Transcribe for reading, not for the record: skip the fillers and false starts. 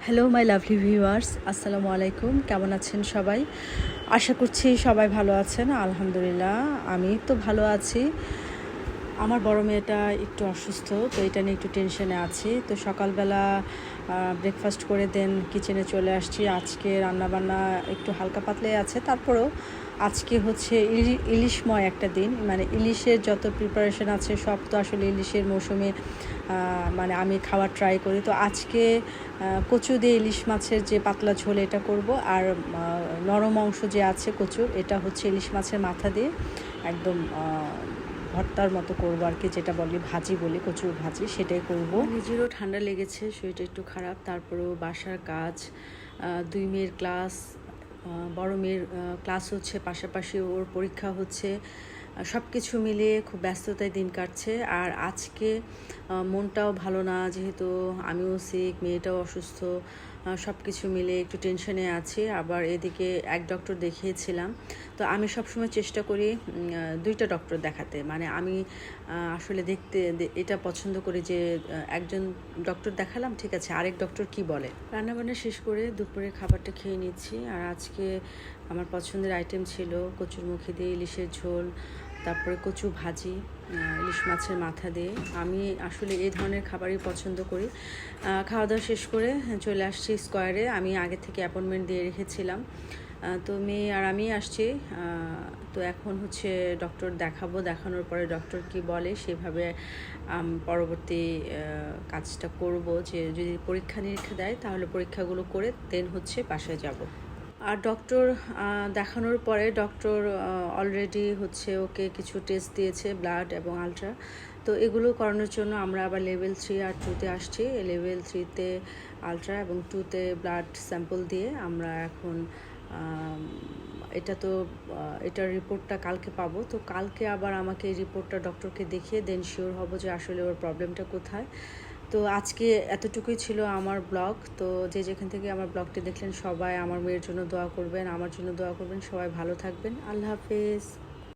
Hello my lovely viewers, আসসালামু আলাইকুম। কেমন আছেন সবাই? আশা করছি সবাই ভালো আছেন। আলহামদুলিল্লাহ আমি তো ভালো আছি। আমার বড় মেয়েটা একটু অসুস্থ, তো এটা নিয়ে একটু টেনশনে আছি। তো সকালবেলা ব্রেকফাস্ট করে দেন কিচেনে চলে আসছি। আজকে রান্নাবান্না একটু হালকা পাতলাই আছে, তারপরেও আজকে হচ্ছে ইলিশময় একটা দিন। মানে ইলিশের যত প্রিপারেশন আছে সব তো আসলে ইলিশের মৌসুমে মানে আমি খাওয়ার ট্রাই করি। তো আজকে কচু দিয়ে ইলিশ মাছের যে পাতলা ঝোল এটা করব, আর নরম অংশ যে আছে কচুর, এটা হচ্ছে ইলিশ মাছের মাথা দিয়ে একদম ভর্তার মতো করবো আর কি, যেটা বলি ভাজি বলি, কচুর ভাজি, সেটাই করব। নিজেরও ঠান্ডা লেগেছে, শরীরটা একটু খারাপ, তারপরেও বাসার কাজ, দুই মেয়ের ক্লাস, বড় মেয়ের ক্লাস হচ্ছে, পাশাপাশি ওর পরীক্ষা হচ্ছে, সব কিছু মিলিয়ে খুব ব্যস্ততায় দিন কাটছে। আর আজকে মনটাও ভালো না, যেহেতু আমিও সিক, মেয়েটাও অসুস্থ, সব কিছু মিলে একটু টেনশনে আছি। আবার এদিকে এক ডক্টর দেখিয়েছিলাম। তো আমি সবসময় চেষ্টা করি দুইটা ডক্টর দেখাতে। মানে আমি আসলে এটা পছন্দ করি যে একজন ডক্টর দেখালাম, ঠিক আছে, আরেক ডক্টর কি বলে। রান্নাবান্না শেষ করে দুপুরে খাবারটা খেয়ে নিচ্ছি। আর আজকে আমার পছন্দের আইটেম ছিল কচুরমুখী দিয়ে ইলিশের ঝোল, তারপরে কচু ভাজি, ইলিশ মাছের মাথা দিয়ে। আমি আসলে এই ধরনের খাবারই পছন্দ করি। খাওয়া দাওয়া শেষ করে চলে আসছি স্কয়ারে। আমি আগে থেকে অ্যাপয়েন্টমেন্ট দিয়ে রেখেছিলাম। তো মেয়ে আর আমি আসছি। তো এখন হচ্ছে ডক্টর দেখাবো, দেখানোর পরে ডক্টর কি বলে সেভাবে পরবর্তী কাজটা করব। যে যদি পরীক্ষা নিরীক্ষা দেয় তাহলে পরীক্ষাগুলো করে দেন হচ্ছে বাসায় যাব। আর ডক্টর দেখানোর পরে ডক্টর অলরেডি হচ্ছে ওকে কিছু টেস্ট দিয়েছে, ব্লাড এবং আলট্রা। তো এগুলো করানোর জন্য আমরা আবার লেভেল 3 আর 2-তে আসছি। লেভেল 3-তে আলট্রা এবং 2-তে ব্লাড স্যাম্পল দিয়ে আমরা এখন এটার রিপোর্টটা কালকে পাবো। তো কালকে আবার আমাকে এই রিপোর্টটা ডক্টরকে দেখিয়ে দেন শিওর হব যে আসলে ওর প্রবলেমটা কোথায়। তো আজকে এতটুকুই ছিল আমার ব্লগ। তো যে যেখান থেকে আমার ব্লগটি দেখলেন সবাই আমার মেয়ের জন্য দোয়া করবেন, আমার জন্য দোয়া করবেন। সবাই ভালো থাকবেন। আল্লাহ হাফেজ।